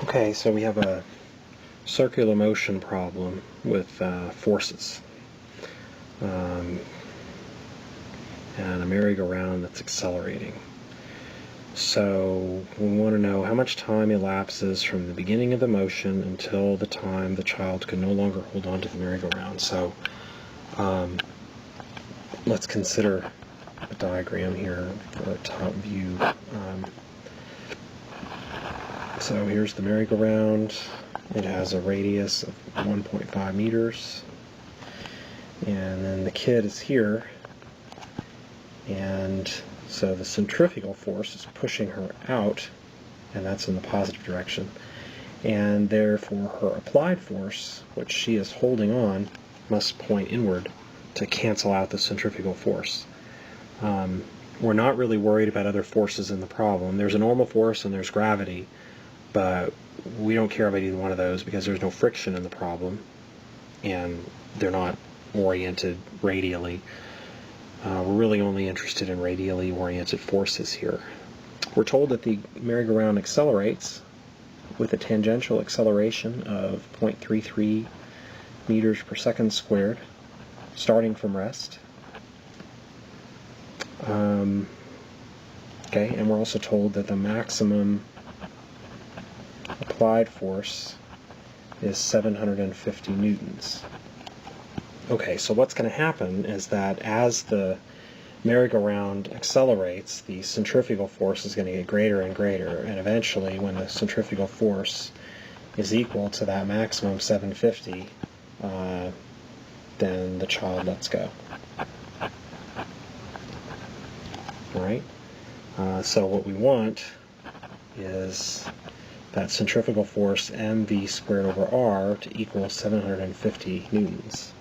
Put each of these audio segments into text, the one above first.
Okay, so we have a circular motion problem with forces. And a merry-go-round that's accelerating. So we want to know how much time elapses from the beginning of the motion until the time the child can no longer hold on to the merry-go-round. So let's consider a diagram here for a top view. So here's the merry-go-round. It has a radius of 1.5 meters. And then the kid is here. And so the centrifugal force is pushing her out, and that's in the positive direction. And therefore her applied force, which she is holding on, must point inward to cancel out the centrifugal force. We're not really worried about other forces in the problem. There's a normal force and there's gravity, but we don't care about either one of those because there's no friction in the problem, and they're not oriented radially. We're really only interested in radially oriented forces here. We're told that the merry-go-round accelerates with a tangential acceleration of 0.33 meters per second squared, starting from rest. Okay, and we're also told that the maximum applied force is 750 newtons. Okay, so what's going to happen is that as the merry-go-round accelerates, the centrifugal force is going to get greater and greater, and eventually when the centrifugal force is equal to that maximum 750, then the child lets go. Alright? So what we want is that centrifugal force mv squared over r to equal 750 newtons.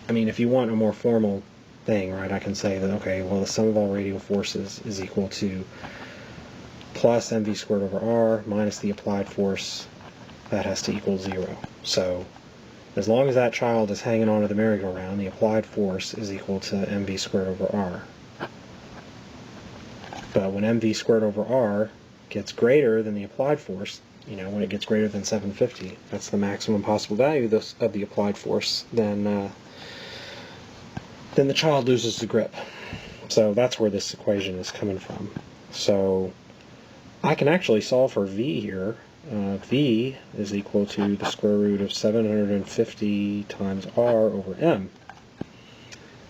I mean, if you want a more formal thing, right, I can say that, okay, well, the sum of all radial forces is equal to plus mv squared over r minus the applied force. That has to equal 0. So as long as that child is hanging on to the merry-go-round, the applied force is equal to mv squared over r. But when mv squared over r gets greater than the applied force, you know, when it gets greater than 750, that's the maximum possible value of the applied force, then the child loses the grip. So that's where this equation is coming from. So I can actually solve for v here. V is equal to the square root of 750 times r over m.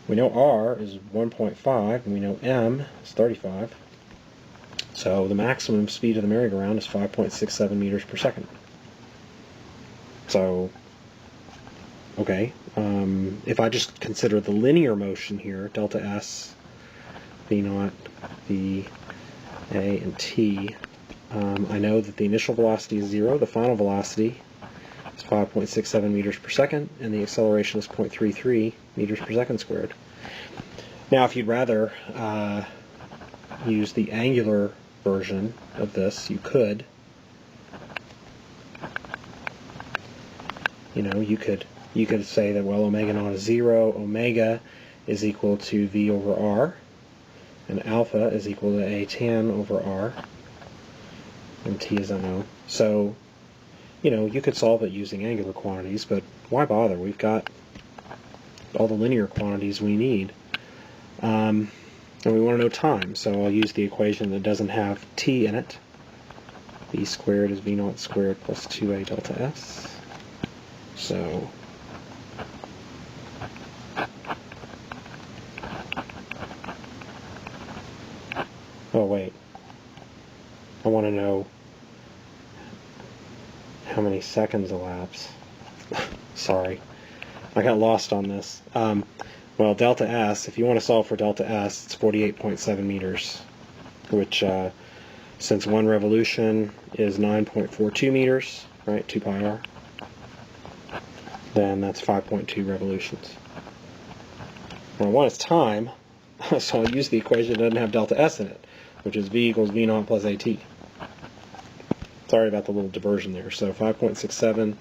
We know r is 1.5, and we know m is 35. So the maximum speed of the merry-go-round is 5.67 meters per second. So, okay, if I just consider the linear motion here, delta s, v naught, v, a, and t, I know that the initial velocity is 0, the final velocity is 5.67 meters per second, and the acceleration is 0.33 meters per second squared. Now, if you'd rather use the angular version of this, you could. You know, you could say that, well, omega naught is 0, omega is equal to v over r, and alpha is equal to a tan over r, and t is unknown. So, you know, you could solve it using angular quantities, but why bother? We've got all the linear quantities we need. And we want to know time, so I'll use the equation that doesn't have t in it. V squared is v naught squared plus 2a delta s. So, oh wait, I want to know how many seconds elapse. Sorry, I got lost on this. Well, delta s, if you want to solve for delta s, it's 48.7 meters, which, since one revolution is 9.42 meters, right, 2 pi r, then that's 5.2 revolutions. What I want is time, so I'll use the equation that doesn't have delta s in it, which is v equals v naught plus at. Sorry about the little diversion there. So 5.67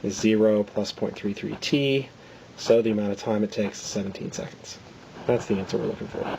is 0 plus 0.33t. So the amount of time it takes is 17 seconds. That's the answer we're looking for.